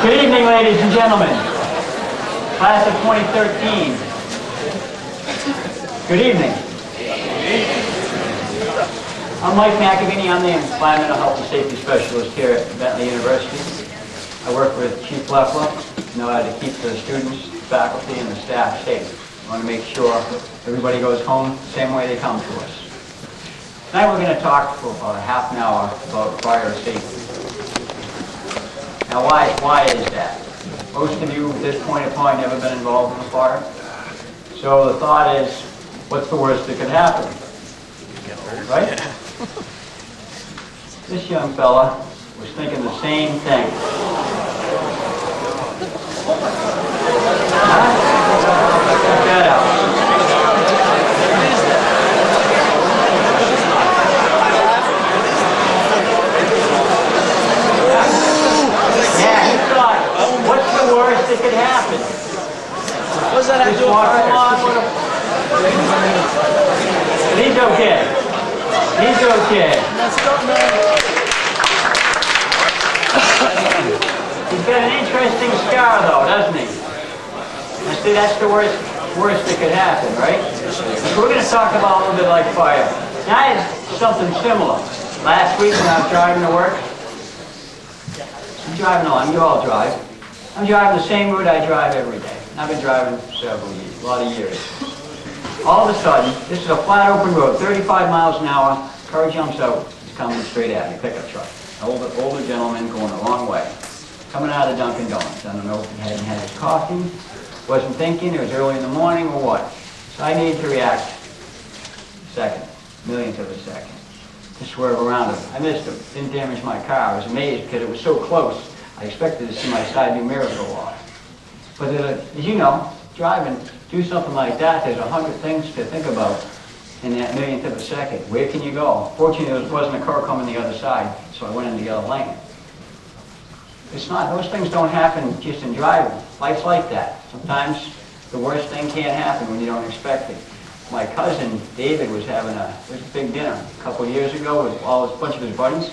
Good evening, ladies and gentlemen. Class of 2013. Good evening. I'm Mike McAvaney. I'm the Environmental Health and Safety Specialist here at Bentley University. I work with Chief Leffler to know how to keep the students, faculty, and the staff safe. I want to make sure everybody goes home the same way they come to us. Tonight we're going to talk for about a half an hour about fire safety. Now why is that? Most of you at this point have probably never been involved in a fire. So the thought is, what's the worst that could happen? Right? This young fella was thinking the same thing. Check that out. That could happen. What's that have to do with fire? He's okay. He's okay. He's got an interesting scar though, doesn't he? I see that's the worst that could happen, right? So we're going to talk about a little bit like fire. Now I had something similar. Last week when I was driving to work, I'm driving along, you all drive. I'm driving the same route I drive every day. I've been driving several years, a lot of years. All of a sudden, this is a flat open road, 35 miles an hour, car jumps out, he's coming straight at me, pickup truck. Older gentleman going the wrong way. Coming out of Dunkin' Donuts. I don't know if he hadn't had his coffee, wasn't thinking, it was early in the morning or what. So I needed to react millionth of a second, to swerve around him. I missed him, didn't damage my car. I was amazed because it was so close. I expected to see my side view mirror go off. But as you know, driving, do something like that, there's 100 things to think about in that millionth of a second. Where can you go? Fortunately, there wasn't a car coming the other side, so I went in the other lane. Those things don't happen just in driving. Life's like that. Sometimes the worst thing can't happen when you don't expect it. My cousin, David, was having a big dinner a couple of years ago with a bunch of his buddies,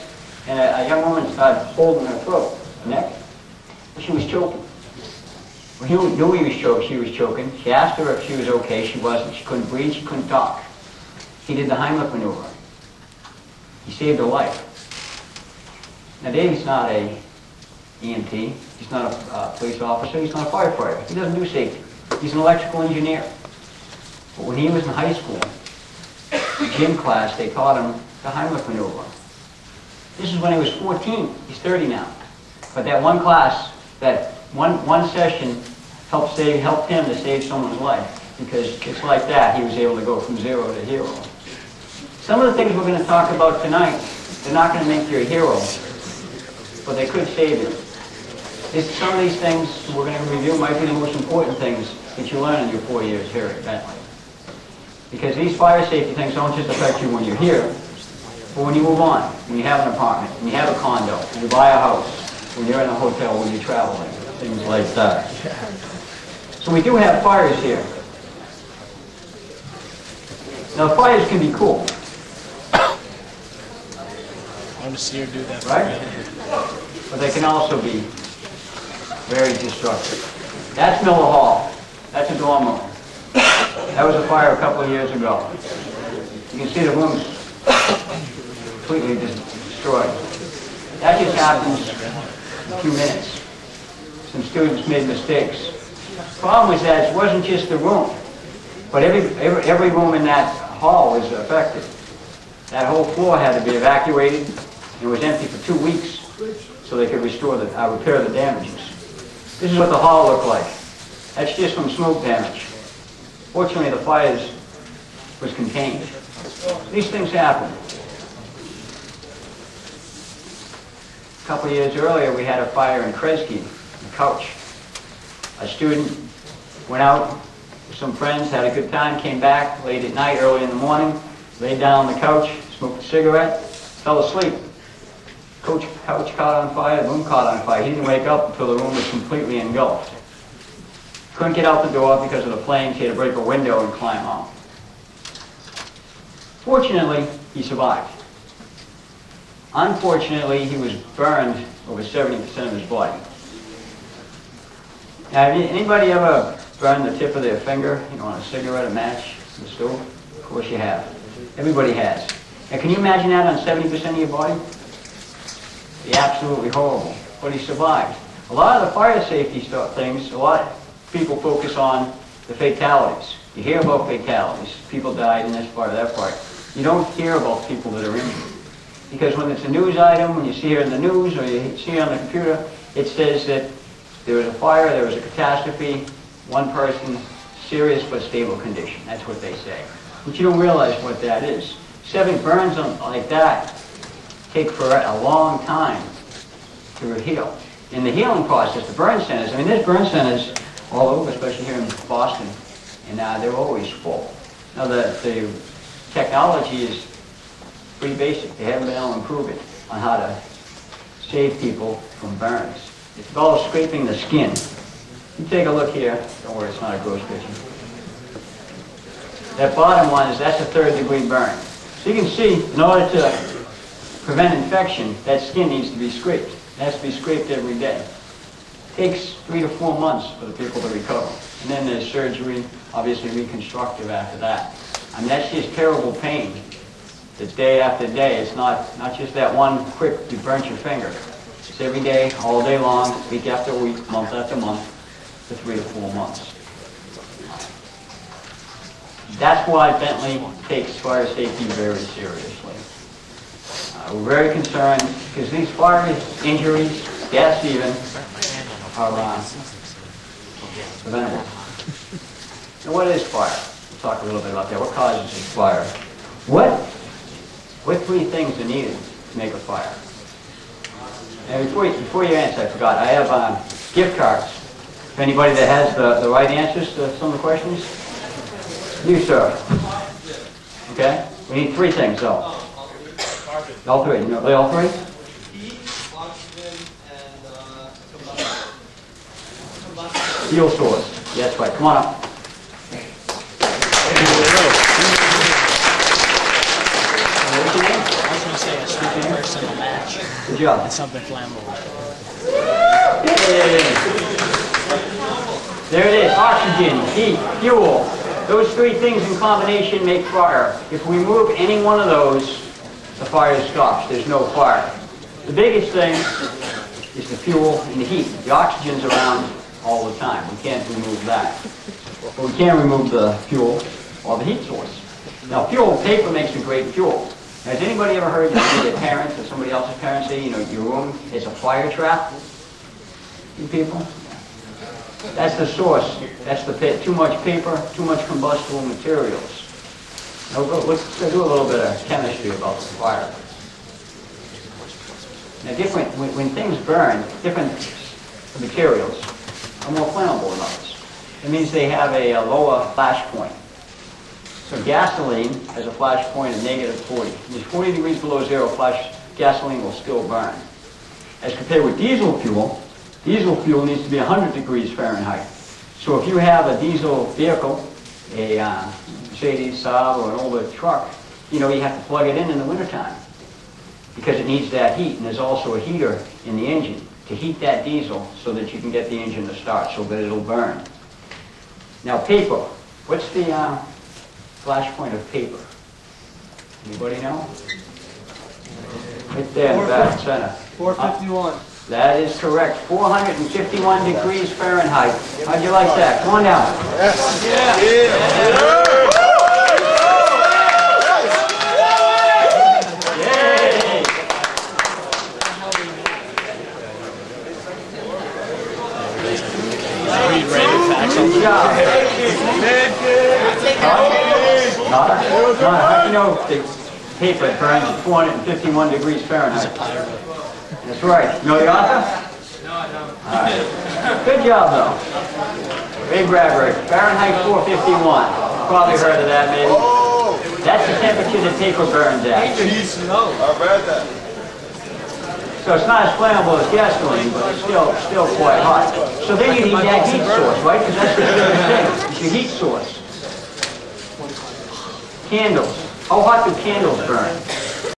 and a young woman started holding her throat. Neck. She was choking. Well, he knew she was choking. She asked her if she was okay. She wasn't. She couldn't breathe. She couldn't talk. He did the Heimlich maneuver. He saved her life. Now, David's not a EMT. He's not a police officer. He's not a firefighter. He doesn't do safety. He's an electrical engineer. But when he was in high school, gym class, they taught him the Heimlich maneuver. This is when he was 14. He's 30 now. But that one class, that one session helped him to save someone's life. Because it's like that, he was able to go from zero to hero. Some of the things we're going to talk about tonight, they're not going to make you a hero, but they could save you. Some of these things we're going to review might be the most important things that you learn in your 4 years here at Bentley. Because these fire safety things don't just affect you when you're here, but when you move on, when you have an apartment, when you have a condo, when you buy a house, when you're in a hotel, when you're traveling, things like that. So we do have fires here. Now fires can be cool. I want to see her do that. Right? But they can also be very destructive. That's Miller Hall. That's a dorm room. That was a fire a couple of years ago. You can see the rooms completely destroyed. That just happens in a few minutes. Some students made mistakes. The problem was that it wasn't just the room, but every room in that hall was affected. That whole floor had to be evacuated. It was empty for 2 weeks so they could repair the damages. This is what the hall looked like. That's just from smoke damage. Fortunately, the fire was contained. These things happen. A couple of years earlier, we had a fire in Kresge, the couch. A student went out with some friends, had a good time, came back late at night, early in the morning, laid down on the couch, smoked a cigarette, fell asleep. Couch caught on fire, the room caught on fire. He didn't wake up until the room was completely engulfed. Couldn't get out the door because of the flames. He had to break a window and climb out. Fortunately, he survived. Unfortunately, he was burned over 70% of his body. Now, have anybody ever burned the tip of their finger, on a cigarette, a match, the stove? Of course you have. Everybody has. Now, can you imagine that on 70% of your body? It'd be absolutely horrible. But he survived. A lot of the fire safety things, a lot of people focus on the fatalities. You hear about fatalities. People died in this part or that part. You don't hear about people that are injured. Because when it's a news item, when you see it in the news or you see it on the computer, it says that there was a fire, there was a catastrophe, one person, serious but stable condition. That's what they say. But you don't realize what that is. 7 burns like that take for a long time to heal. In the healing process, the burn centers, there's burn centers all over, especially here in Boston, and they're always full. Now, the technology is pretty basic. They haven't been able to improve it on how to save people from burns. It's called scraping the skin. You take a look here. Don't worry, it's not a gross picture. That bottom one that's a 3rd degree burn. So you can see, in order to prevent infection, that skin needs to be scraped. It has to be scraped every day. It takes 3 to 4 months for the people to recover. And then there's surgery, obviously reconstructive after that. That's just terrible pain. It's day after day. It's not just that one quick, you burnt your finger. It's every day, all day long, week after week, month after month, for 3 to 4 months. That's why Bentley takes fire safety very seriously. We're very concerned because these fire injuries, deaths even, are preventable. Now, what is fire? We'll talk a little bit about that. What causes fire? What 3 things are needed to make a fire? And before you answer, I forgot, I have gift cards. If anybody that has the right answers to some of the questions? You, sir. Okay? We need 3 things, though. All 3. You know all 3? Heat, oxygen, and combustion. Fuel source. Yeah, that's right. Come on up. What's your name? I was going to say a stupid person, a match. Good job. And something flammable. Yay. There it is. Oxygen, heat, fuel. Those 3 things in combination make fire. If we remove any one of those, the fire stops. There's no fire. The biggest thing is the fuel and the heat. The oxygen's around all the time. We can't remove that. But we can remove the fuel or the heat source. Now, paper makes a great fuel. Now, has anybody ever heard their parents or somebody else's parents say, your room is a fire trap? You people? That's the source. That's the pit. Too much paper, too much combustible materials. Now, let's do a little bit of chemistry about the fire. Now, when things burn, different materials are more flammable than others. It means they have a lower flash point. So gasoline has a flash point of -40. If it's 40 degrees below zero, gasoline will still burn. As compared with diesel fuel needs to be 100 degrees Fahrenheit. So if you have a diesel vehicle, a Mercedes, Saab, or an older truck, you have to plug it in the wintertime because it needs that heat. And there's also a heater in the engine to heat that diesel so that you can get the engine to start so that it'll burn. Now, paper. What's the flash point of paper? Anybody know? Right there in the back center. 451. That is correct. 451 degrees Fahrenheit. How'd you like that? Come on down. Yes. Yeah. Yay! Good job. How do you know the paper burns at 451 degrees Fahrenheit? That's right. You know the author? No, I don't. All right. Good job, though. Big Bradbury. Fahrenheit 451. Probably heard of that, maybe. That's the temperature that paper burns at. I read that. So it's not as flammable as gasoline, but it's still quite hot. So then you need that heat source, right? Because that's the biggest thing. It's your heat source. Candles. How hot do candles burn?